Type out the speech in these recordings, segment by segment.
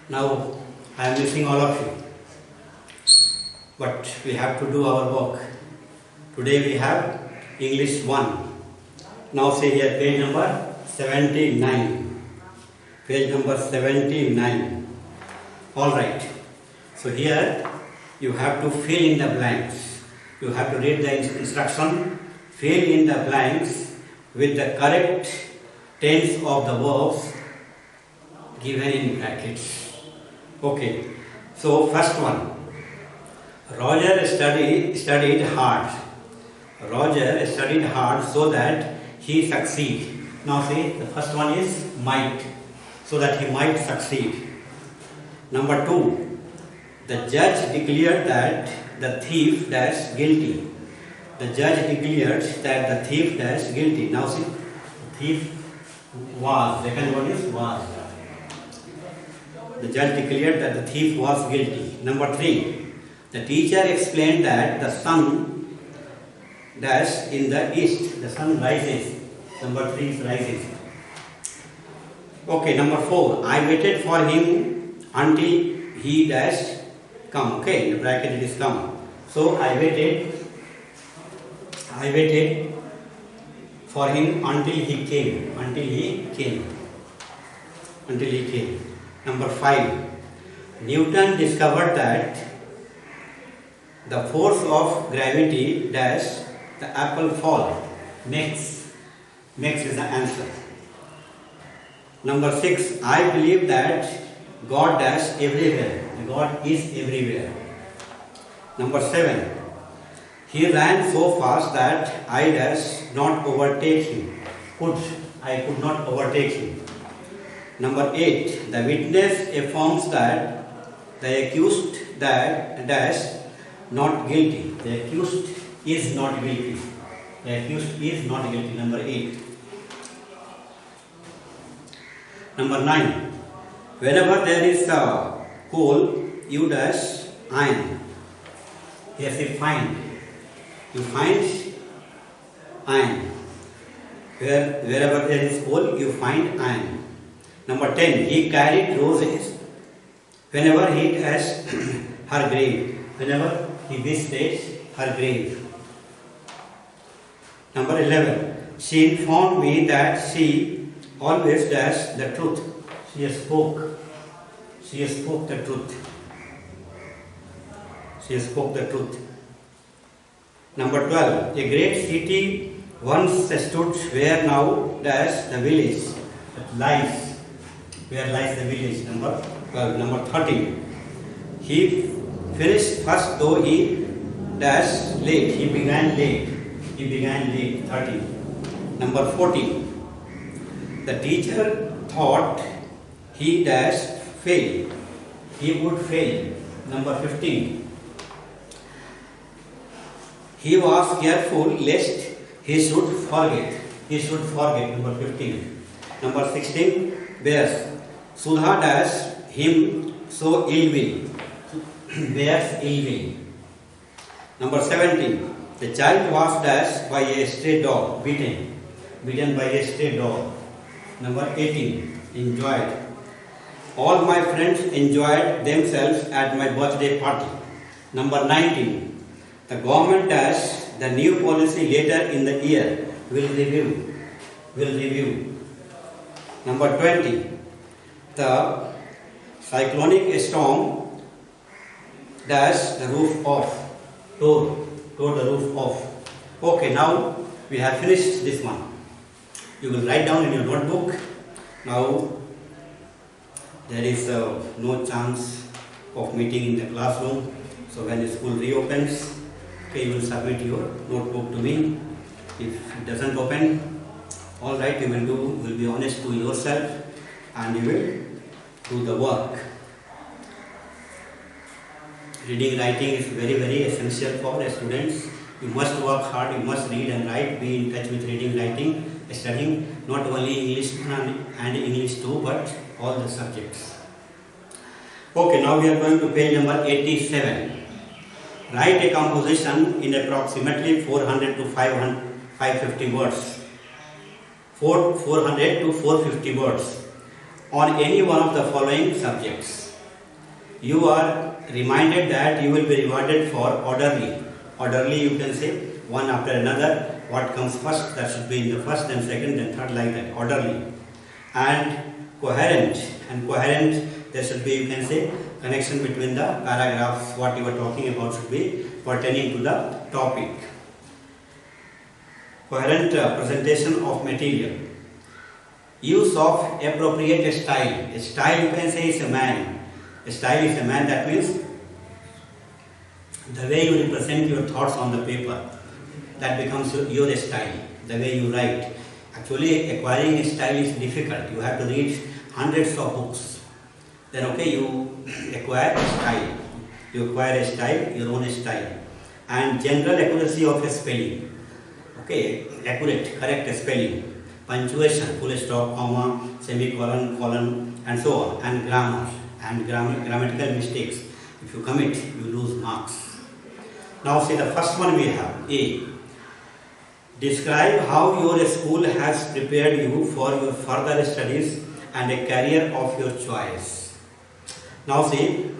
Now I am missing all of you, but we have to do our work. Today we have English 1. Now say here page number 79. Page number 79. Alright. So here you have to fill in the blanks. You have to read the instruction, fill in the blanks with the correct tense of the verbs given in brackets. Okay, so first one. Roger studied hard. Roger studied hard so that he succeed. Now see, the first one is might, so that he might succeed. Number 2. The judge declared that the thief dash guilty. The judge declared that the thief dash guilty. Now see, the thief was. Second one is was. The judge declared that the thief was guilty. Number 3. The teacher explained that the sun dash in the east. The sun rises. Number 3 is rises. Okay, number 4. I waited for him until he dash come. Okay, in the bracket it is come. So I waited for him until he came. Until he came. Number 5. Newton discovered that the force of gravity dash the apple fall. Makes is the answer. Number 6. I believe that God dash everywhere. God is everywhere. Number 7. He ran so fast that I dash not overtake him. I could not overtake him. Number 8. The witness affirms that the accused dash not guilty. The accused is not guilty. The accused is not guilty. Number 8. Number 9. Whenever there is a coal, you dash iron. Here say find. You find iron. Wherever there is coal, you find iron. Number 10. He carried roses whenever he dashed her grave. Whenever he visited her grave. Number 11. She informed me that she always dashed the truth. She spoke the truth. She spoke the truth. Number 12. A great city once stood where now dash the village lies. Where lies the village? Number 12. Number 13. He finished first though he dashed late. He began late. 13. Number 14. The teacher thought he dashed fail. He would fail. Number 15. He was careful lest he should forget. Number 15. Number 16. Bears. Sudha dashed him so ill will. Bears ill will. Number 17. The child was dashed by a stray dog. Beaten by a stray dog. Number 18. Enjoyed. All my friends enjoyed themselves at my birthday party. Number 19. The government dashed the new policy later in the year. Will review. Number 20. The cyclonic storm dashed the roof off. Tore the roof off. Okay, now we have finished this one. You will write down in your notebook. Now there is no chance of meeting in the classroom. So when the school reopens, okay, you will submit your notebook to me. If it doesn't open, all right, you will be honest to yourself and you will do the work. Reading, writing is very, very essential for the students. You must work hard, you must read and write, be in touch with reading, writing, studying not only English 1 and English 2 but all the subjects. Okay, now we are going to page number 87. Write a composition in approximately 400 to 550 words. 400 to 450 words on any one of the following subjects. you are reminded that you will be rewarded for orderly. Orderly, you can say one after another. What comes first, that should be in the first, then second, then third, like that. Orderly. And coherent. And coherent, there should be, you can say, connection between the paragraphs. What you are talking about should be pertaining to the topic. Coherent presentation of material. Use of appropriate style. A style, you can say, is a man. A style is a man, that means the way you represent your thoughts on the paper, that becomes your style. The way you write. Actually, acquiring a style is difficult. You have to read hundreds of books. Then, okay, you acquire a style. You acquire a style, your own style. And general accuracy of a spelling. Okay, accurate, correct spelling. Punctuation, full stop, comma, semicolon, colon, and so on. And grammar. And grammatical mistakes. If you commit, you lose marks. Now, see the first one we have. A. Describe how your school has prepared you for your further studies and a career of your choice. Now see,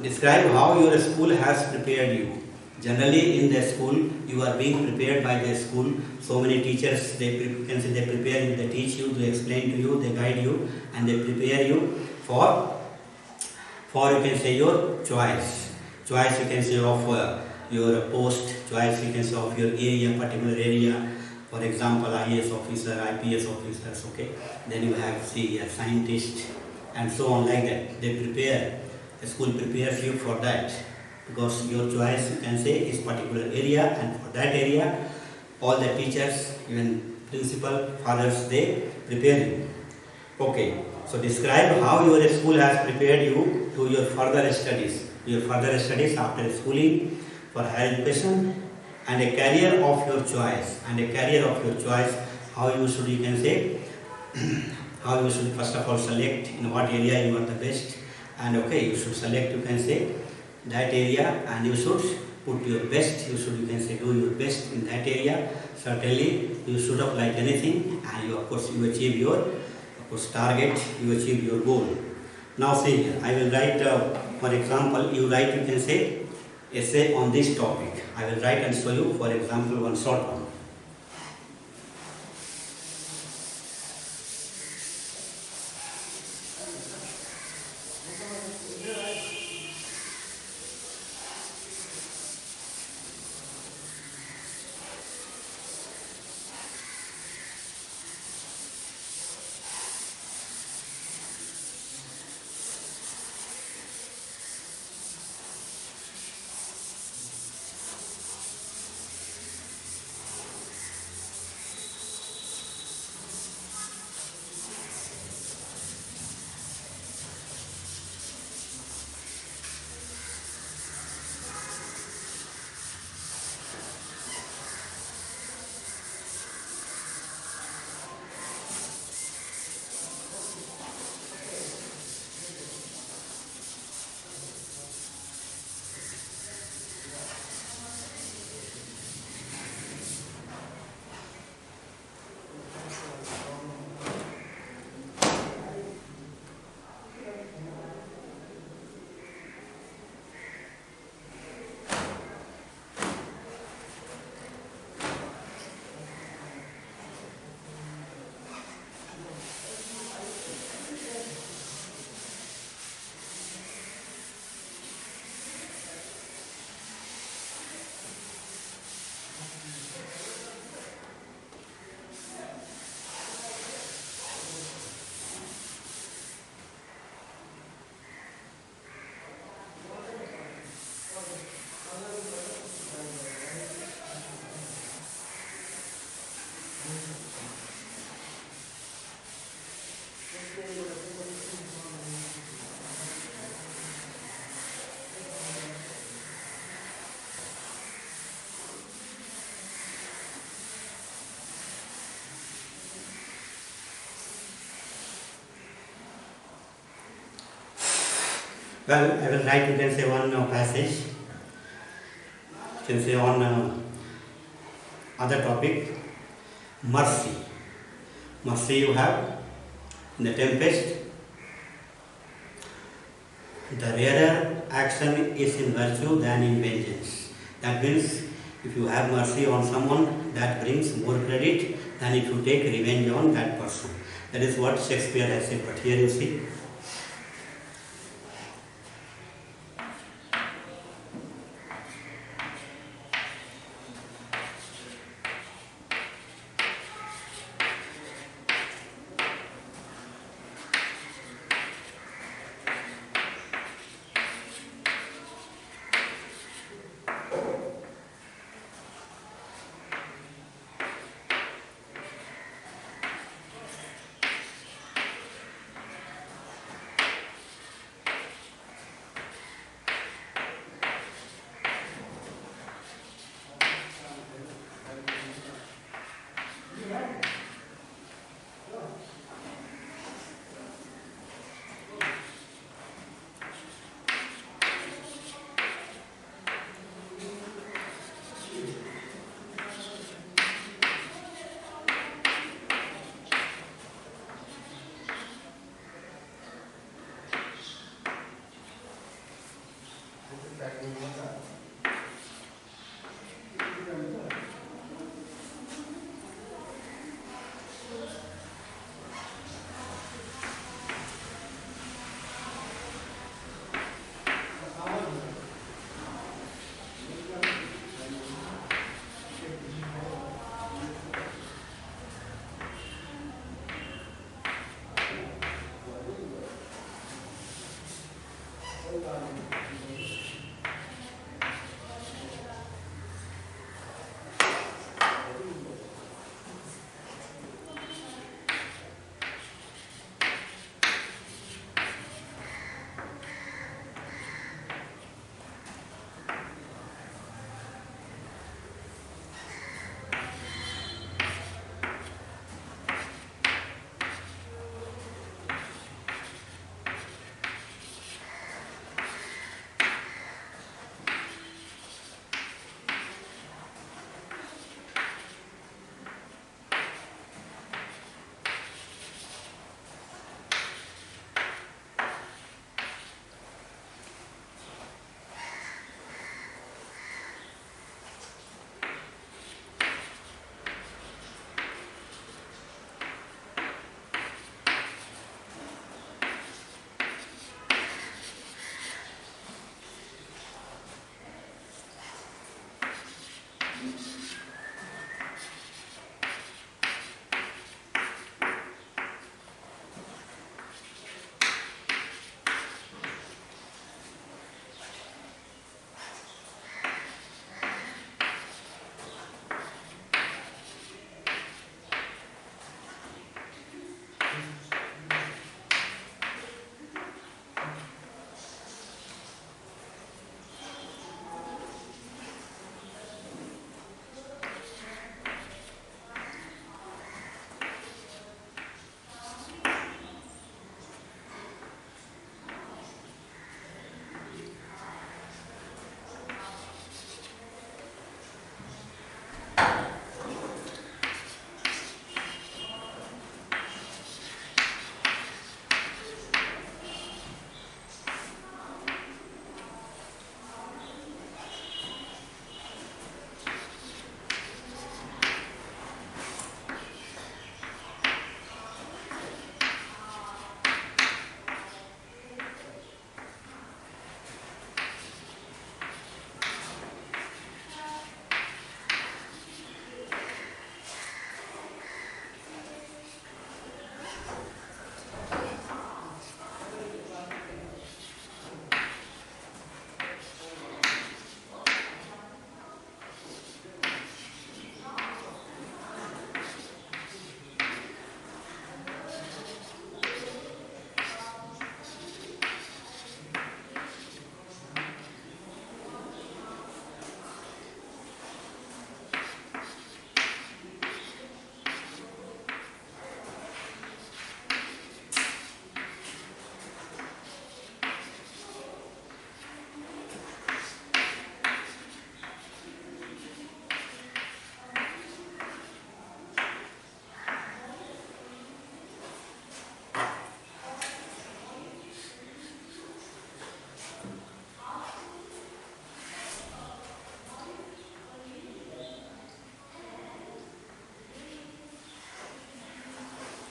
describe how your school has prepared you. Generally in the school, you are being prepared by the school. So many teachers, they prepare you, they teach you, they explain to you, they guide you, and they prepare you for you can say your choice. Choice, you can say, of your post, choice, you can say, of your area, particular area. For example, IAS officer, IPS officers, okay. Then you have, see, a scientist, and so on, like that. They prepare, the school prepares you for that, because your choice, you can say, is particular area, and for that area, all the teachers, even principal, fathers, they prepare you. Okay, so describe how your school has prepared you to your further studies. Your further studies after schooling, for higher education, and a career of your choice. And a career of your choice, how you should, you can say, how you should first of all select in what area you are the best. And okay, you should select, you can say, that area, and you should put your best. You should, you can say, do your best in that area. Certainly, you should have like anything, and you, of course, you achieve your, of course, target. You achieve your goal. Now see here, I will write, for example, you write, you can say, essay on this topic. I will write and show you, for example, one short one. Well, I will write, you can say, one passage, you can say, on other topic, mercy. Mercy you have in the Tempest. The rarer action is in virtue than in vengeance. That means if you have mercy on someone, that brings more credit than if you take revenge on that person. That is what Shakespeare has said. But here you see,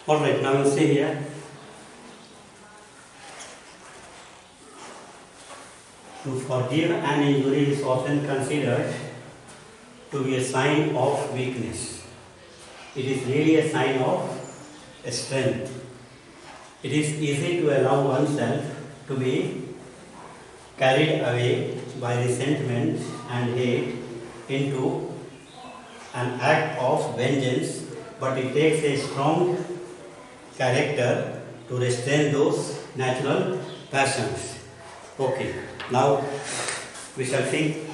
Alright, now you see here. To forgive an injury is often considered to be a sign of weakness. It is really a sign of strength. It is easy to allow oneself to be carried away by resentment and hate into an act of vengeance, but it takes a strong character to restrain those natural passions. Okay, now we shall see.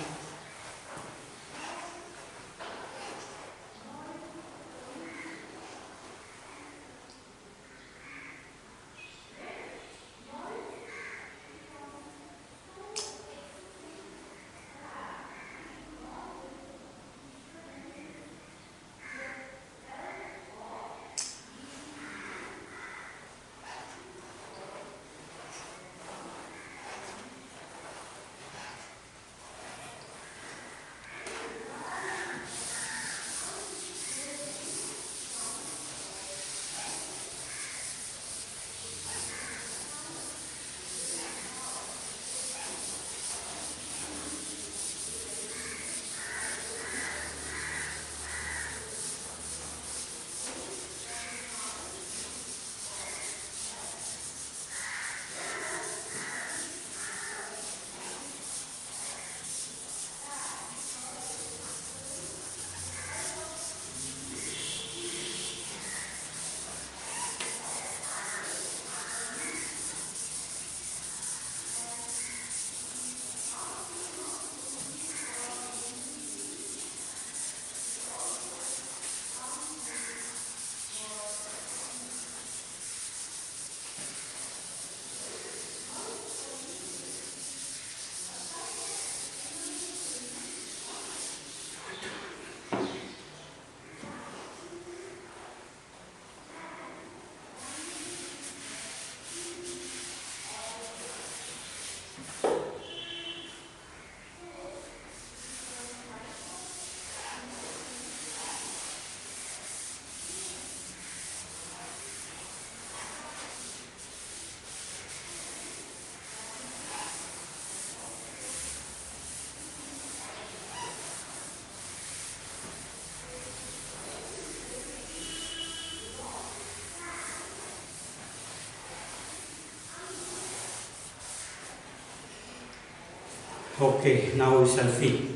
Okay, now we shall see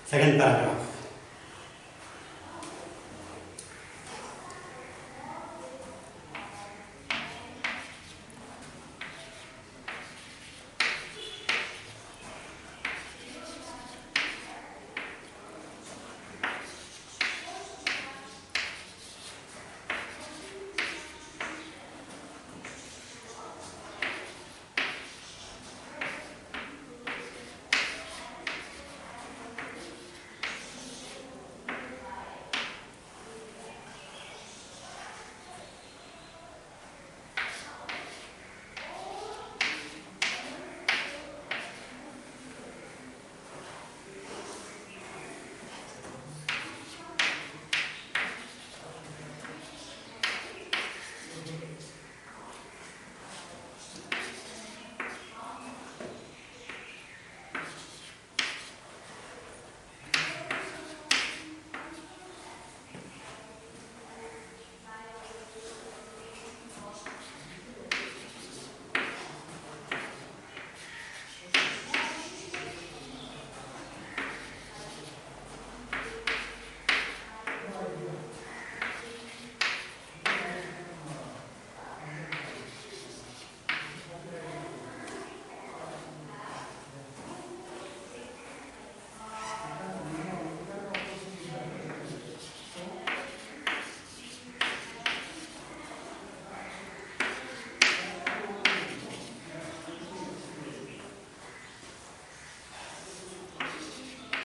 second paragraph.